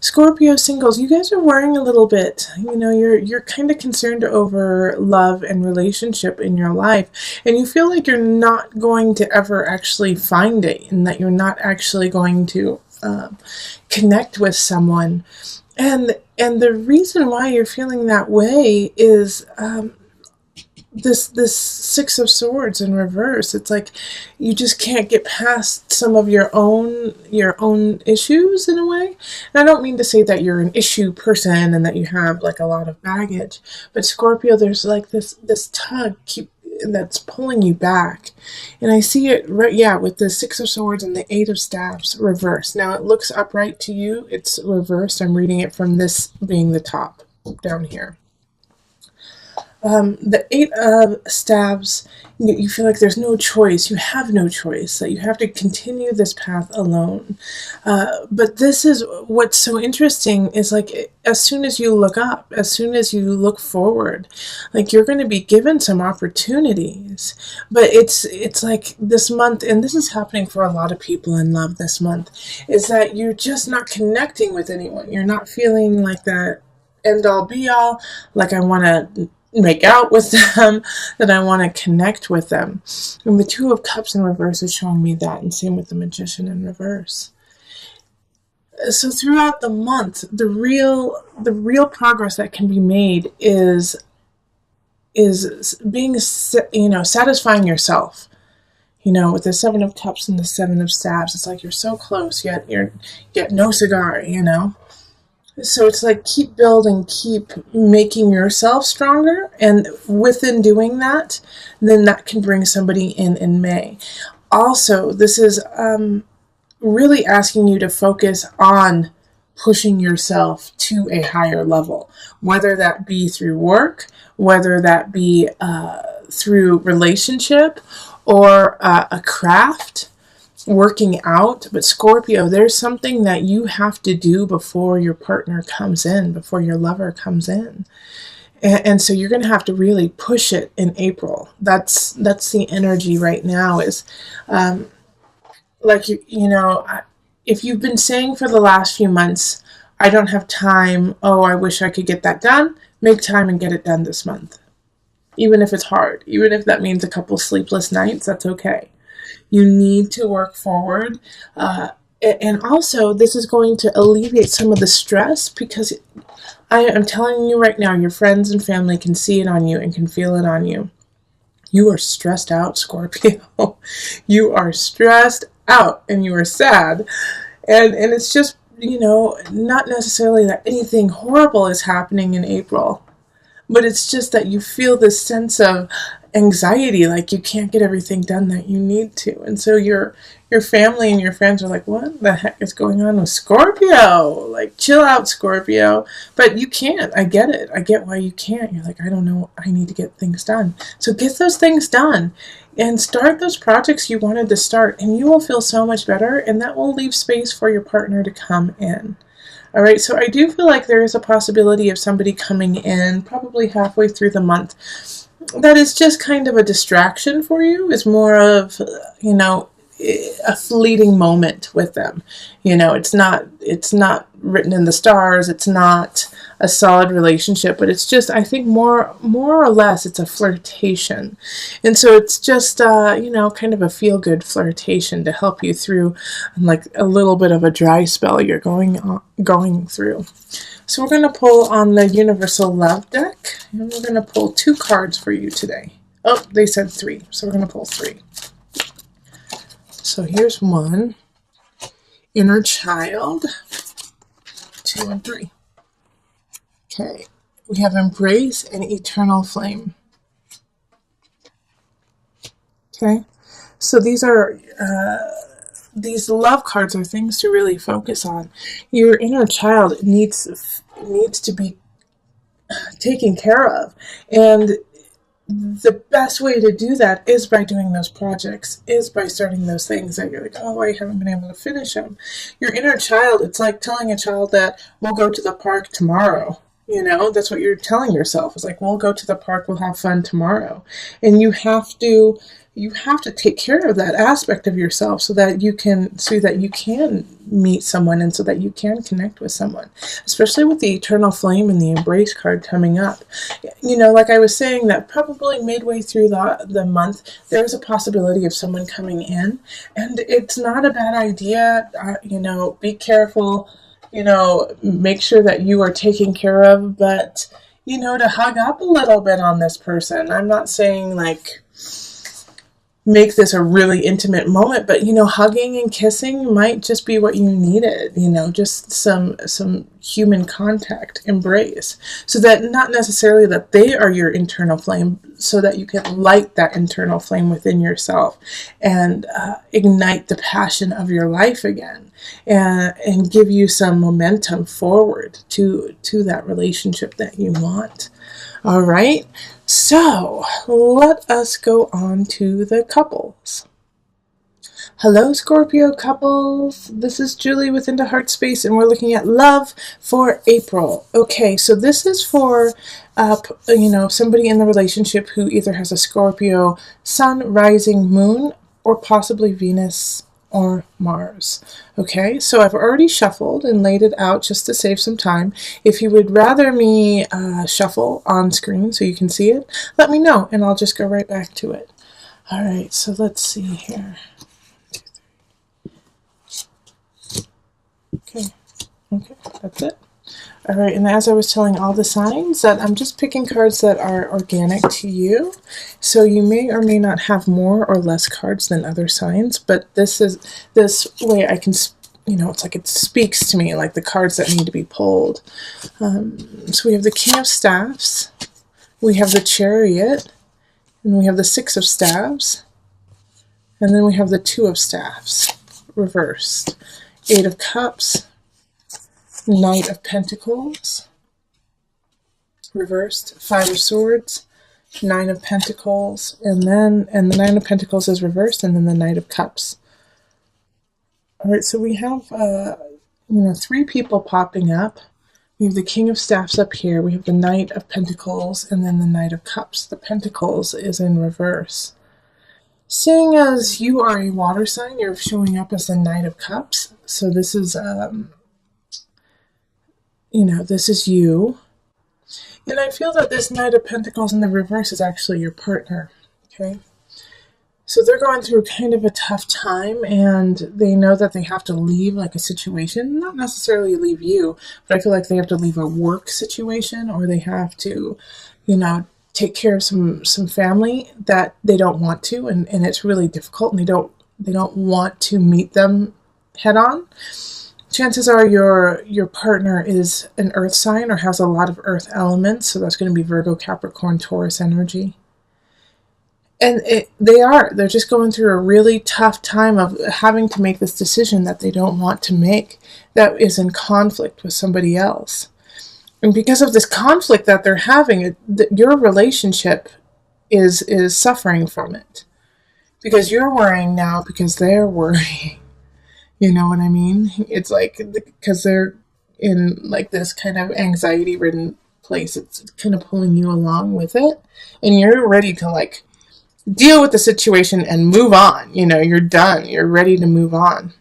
Scorpio singles, you guys are worrying a little bit. You're kind of concerned over love and relationship in your life, and you feel like you're not going to ever actually find it, and that you're not actually going to connect with someone. And the reason why you're feeling that way is this Six of Swords in reverse. It's like you just can't get past some of your own issues in a way. And I don't mean to say that you're an issue person and that you have like a lot of baggage, but Scorpio, there's like this tug that's pulling you back. And I see it right, yeah, with the Six of Swords and the Eight of Staves reversed. Now it looks upright to you, it's reversed. I'm reading it from this being the top down here. The Eight of Staves, you feel like there's no choice. You have no choice. That you have to continue this path alone. But this is what's so interesting is like as soon as you look up, as soon as you look forward, like you're going to be given some opportunities. But it's like this month, and this is happening for a lot of people in love this month, is that you're just not connecting with anyone. You're not feeling like that end all be all, like I want to make out with them, that I want to connect with them. And the Two of Cups in reverse is showing me that, and same with the Magician in reverse. So throughout the month, the real progress that can be made is being, satisfying yourself. With the Seven of Cups and the Seven of Staves, it's like you're so close, yet no cigar. So it's like keep building, keep making yourself stronger, and within doing that, then that can bring somebody in May. Also, this is really asking you to focus on pushing yourself to a higher level, whether that be through work, whether that be through relationship or a craft, working out. But Scorpio, there's something that you have to do before your partner comes in, before your lover comes in. And so you're going to have to really push it in April. That's the energy right now is if you've been saying for the last few months, I don't have time, oh, I wish I could get that done, make time and get it done this month. Even if it's hard, even if that means a couple sleepless nights, that's okay. You need to work forward. And also, this is going to alleviate some of the stress, because I am telling you right now, your friends and family can see it on you and can feel it on you. You are stressed out, Scorpio. You are stressed out and you are sad. And it's just, not necessarily that anything horrible is happening in April, but it's just that you feel this sense of anxiety, like you can't get everything done that you need to. And so your family and your friends are like, what the heck is going on with Scorpio? Like, chill out, Scorpio. But you can't. I get it. I get why you can't. You're like, I don't know. I need to get things done. So get those things done and start those projects you wanted to start, and you will feel so much better, and that will leave space for your partner to come in. All right, so I do feel like there is a possibility of somebody coming in probably halfway through the month that is just kind of a distraction for you, is more of, a fleeting moment with them. It's not written in the stars. It's not a solid relationship, but it's just, I think more or less, it's a flirtation. And so it's just, kind of a feel-good flirtation to help you through like a little bit of a dry spell you're going through. So we're going to pull on the Universal Love deck, and we're going to pull 2 cards for you today. Oh, they said 3, so we're going to pull 3. So here's 1, Inner Child, 2 and 3. Okay, we have Embrace and Eternal Flame. Okay, so these love cards are things to really focus on. Your inner child needs to be taken care of, and the best way to do that is by doing those projects, is by starting those things that you're like, oh, I haven't been able to finish them. Your inner child, it's like telling a child that we'll go to the park tomorrow. That's what you're telling yourself. It's like, we'll go to the park, we'll have fun tomorrow. And you have to you have to take care of that aspect of yourself so that you can meet someone and so that you can connect with someone, especially with the eternal flame and the embrace card coming up. Like I was saying, that probably midway through the month, there's a possibility of someone coming in, and it's not a bad idea. Be careful, make sure that you are taken care of, but to hug up a little bit on this person. I'm not saying like make this a really intimate moment, but hugging and kissing might just be what you needed. Just some human contact, embrace, so that not necessarily that they are your internal flame, so that you can light that internal flame within yourself and ignite the passion of your life again, and give you some momentum forward to that relationship that you want. All right, so let us go on to the couples. Hello, Scorpio couples. This is Julie with Into Heart Space, and we're looking at love for April. Okay, so this is for somebody in the relationship who either has a Scorpio sun, rising, moon, or possibly Venus or Mars. Okay, so I've already shuffled and laid it out just to save some time. If you would rather me shuffle on screen so you can see it, let me know and I'll just go right back to it. All right, so let's see here. Okay, that's it. All right, and as I was telling all the signs, that I'm just picking cards that are organic to you. So you may or may not have more or less cards than other signs, but this way I can, it's like it speaks to me, like the cards that need to be pulled. So we have the King of Staffs, we have the Chariot, and we have the Six of Staves, and then we have the Two of Staffs, reversed. Eight of Cups, Knight of Pentacles, reversed. Five of Swords, Nine of Pentacles, and the Nine of Pentacles is reversed, and then the Knight of Cups. All right, so we have, three people popping up. We have the King of Staffs up here. We have the Knight of Pentacles, and then the Knight of Cups. The Pentacles is in reverse. Seeing as you are a water sign, you're showing up as the Knight of Cups. So this is, this is you. And I feel that this Knight of Pentacles in the reverse is actually your partner, okay? So they're going through kind of a tough time, and they know that they have to leave like a situation, not necessarily leave you, but I feel like they have to leave a work situation, or they have to, take care of some family that they don't want to, and it's really difficult, and they don't want to meet them head on. Chances are your partner is an earth sign or has a lot of earth elements, so that's going to be Virgo, Capricorn, Taurus energy. And they're just going through a really tough time of having to make this decision that they don't want to make, that is in conflict with somebody else. And because of this conflict that they're having, your relationship is suffering from it. Because you're worrying now because they're worrying. You know what I mean? It's like, because they're in like this kind of anxiety-ridden place, it's kind of pulling you along with it. And you're ready to like deal with the situation and move on. You're done. You're ready to move on.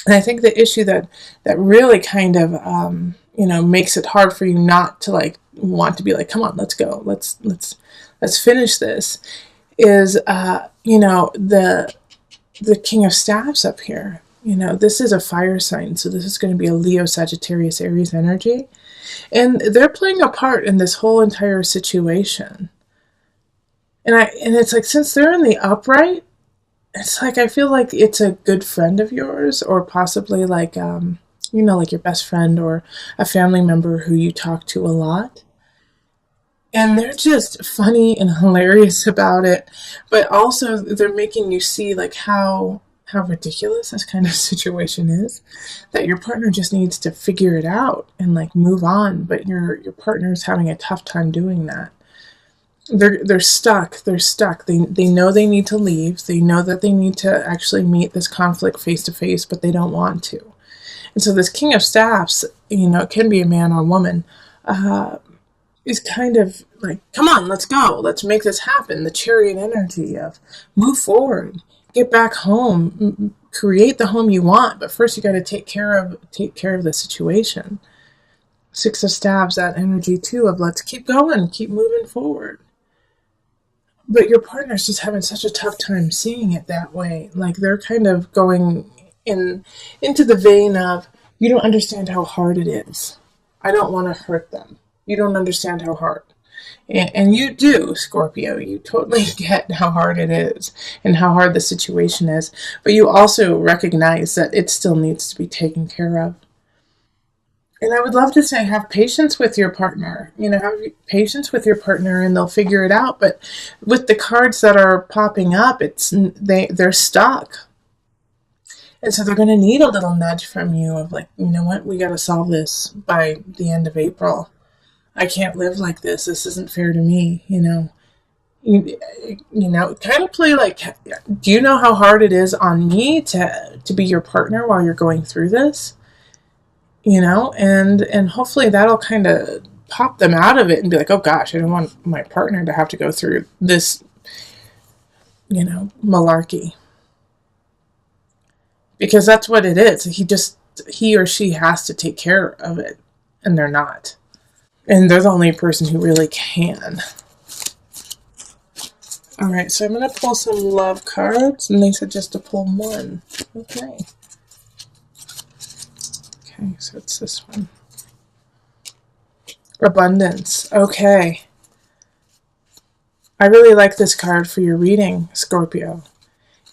And I think the issue that really kind of, makes it hard for you not to like want to be like, come on, let's go. Let's finish this is, the King of Staffs up here. This is a fire sign, so this is going to be a Leo, Sagittarius, Aries energy. And they're playing a part in this whole entire situation. And it's like, since they're in the upright, it's like, I feel like it's a good friend of yours, or possibly like, like your best friend or a family member who you talk to a lot. And they're just funny and hilarious about it. But also they're making you see like how ridiculous this kind of situation is, that your partner just needs to figure it out and like move on, but your partner's having a tough time doing that. They're stuck. They know they need to leave. They know that they need to actually meet this conflict face to face, but they don't want to. And so this King of Staffs, it can be a man or woman, is kind of like, come on, let's go. Let's make this happen. The chariot energy of move forward, get back home, create the home you want. But first you got to take care of the situation. Six of Staves, that energy too of let's keep going, keep moving forward. But your partner's just having such a tough time seeing it that way. Like they're kind of going into the vein of, you don't understand how hard it is. I don't want to hurt them. You don't understand how hard. And you do, Scorpio. You totally get how hard it is and how hard the situation is. But you also recognize that it still needs to be taken care of. And I would love to say, have patience with your partner. Have patience with your partner, and they'll figure it out. But with the cards that are popping up, they're stuck, and so they're going to need a little nudge from you of like, you know what, we got to solve this by the end of April. I can't live like this. This isn't fair to me. Kind of play like, do you know how hard it is on me to be your partner while you're going through this? And hopefully that'll kind of pop them out of it and be like, oh gosh, I don't want my partner to have to go through this, malarkey. Because that's what it is. He or she has to take care of it, and they're not. And they're the only person who really can. All right, so I'm going to pull some love cards, and they said just to pull one. Okay. Okay, so it's this one. Abundance. Okay. I really like this card for your reading, Scorpio.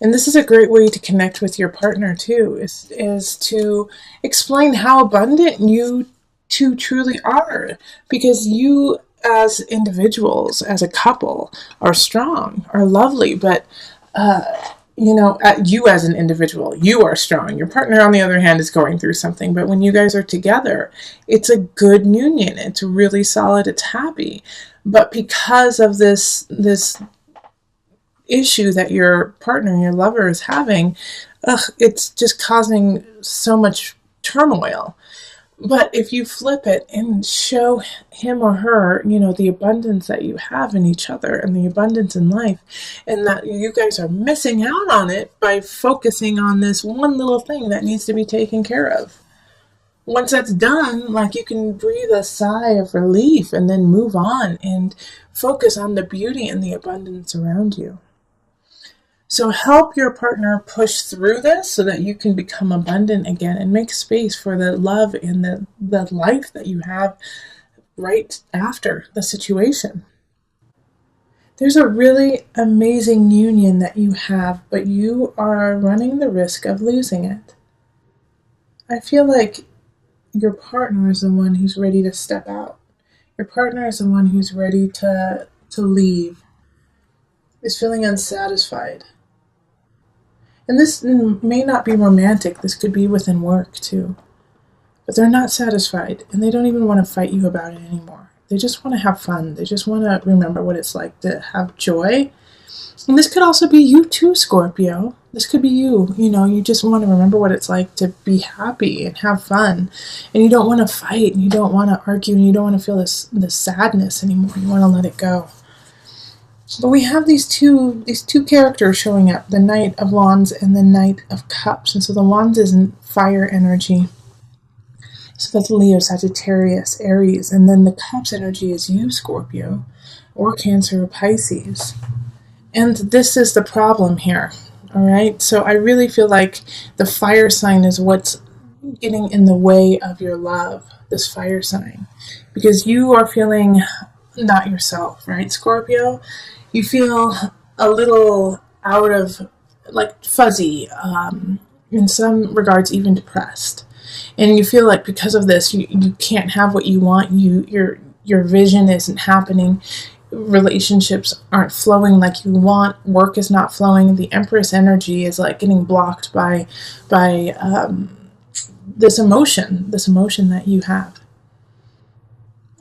And this is a great way to connect with your partner, too, is to explain how abundant you two truly are. Because you, as individuals, as a couple, are strong, are lovely, but you as an individual, you are strong. Your partner, on the other hand, is going through something. But when you guys are together, it's a good union. It's really solid. It's happy. But because of this issue that your partner, your lover, is having, it's just causing so much turmoil. But if you flip it and show him or her, the abundance that you have in each other and the abundance in life, and that you guys are missing out on it by focusing on this one little thing that needs to be taken care of. Once that's done, you can breathe a sigh of relief and then move on and focus on the beauty and the abundance around you. So help your partner push through this so that you can become abundant again and make space for the love and the life that you have right after the situation. There's a really amazing union that you have, but you are running the risk of losing it. I feel like your partner is the one who's ready to step out. Your partner is the one who's ready to leave, is feeling unsatisfied. And this may not be romantic. This could be within work, too. But they're not satisfied, and they don't even want to fight you about it anymore. They just want to have fun. They just want to remember what it's like to have joy. And this could also be you, too, Scorpio. This could be you. You just want to remember what it's like to be happy and have fun. And you don't want to fight, and you don't want to argue, and you don't want to feel this sadness anymore. You want to let it go. But we have these two characters showing up, the Knight of Wands and the Knight of Cups. And so the Wands is in fire energy. So that's Leo, Sagittarius, Aries. And then the Cups energy is you, Scorpio, or Cancer or Pisces. And this is the problem here. All right. So I really feel like the fire sign is what's getting in the way of your love, this fire sign. Because you are feeling not yourself, right, Scorpio? You feel a little out of, fuzzy, in some regards even depressed. And you feel like because of this, you can't have what you want. Your vision isn't happening. Relationships aren't flowing like you want. Work is not flowing. The Empress energy is getting blocked by this emotion that you have.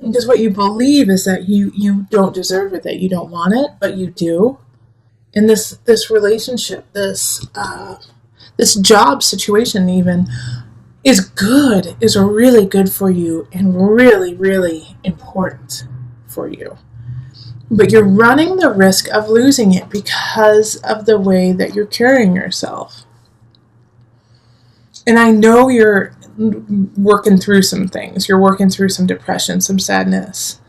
Because what you believe is that you don't deserve it, that you don't want it, but you do. And this relationship, this job situation even, is really good for you and really, really important for you. But you're running the risk of losing it because of the way that you're carrying yourself. And I know you're working through some things. You're working through some depression, some sadness,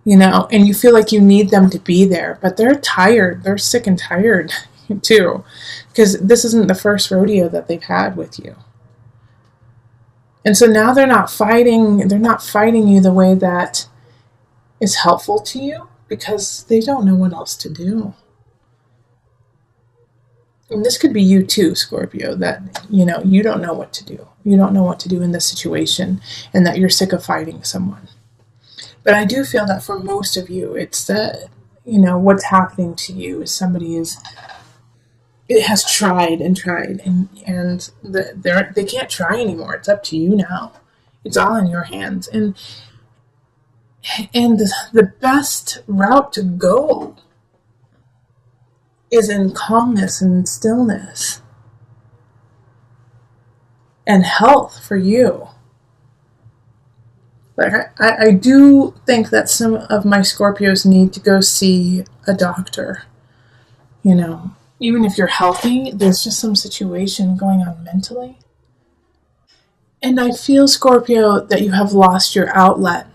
and you feel like you need them to be there, but they're tired. They're sick and tired too, because this isn't the first rodeo that they've had with you. And so now they're not fighting you the way that is helpful to you, because they don't know what else to do. And this could be you too, Scorpio, that, you don't know what to do. You don't know what to do in this situation, and that you're sick of fighting someone. But I do feel that for most of you, it's that, what's happening to you is somebody it has tried and tried, and they can't try anymore. It's up to you now. It's all in your hands. And the best route to go is in calmness and stillness and health for you. Like, I do think that some of my Scorpios need to go see a doctor. Even if you're healthy, there's just some situation going on mentally. And I feel, Scorpio, that you have lost your outlet.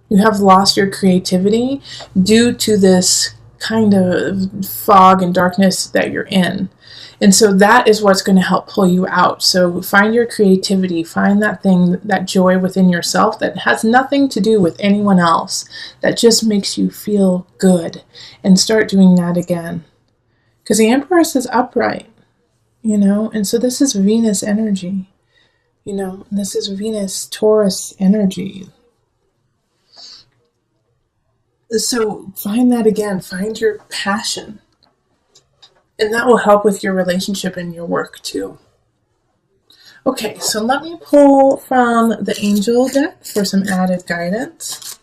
You have lost your creativity due to this kind of fog and darkness that you're in. And so that is what's going to help pull you out. So find your creativity, find that thing, that joy within yourself that has nothing to do with anyone else, that just makes you feel good, and start doing that again. Because the Empress is upright, and so this is Venus energy, this is Venus Taurus energy. So find that again, find your passion. And that will help with your relationship and your work too. Okay, so let me pull from the Angel deck for some added guidance.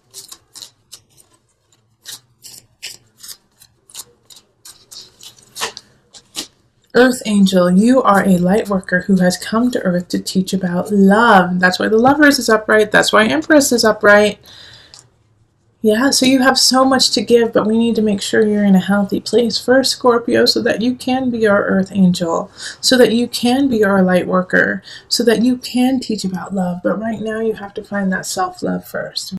Earth Angel, you are a light worker who has come to Earth to teach about love. That's why the Lovers is upright. That's why Empress is upright. Yeah, so you have so much to give, but we need to make sure you're in a healthy place first, Scorpio, so that you can be our Earth Angel, so that you can be our light worker, so that you can teach about love. But right now you have to find that self-love first.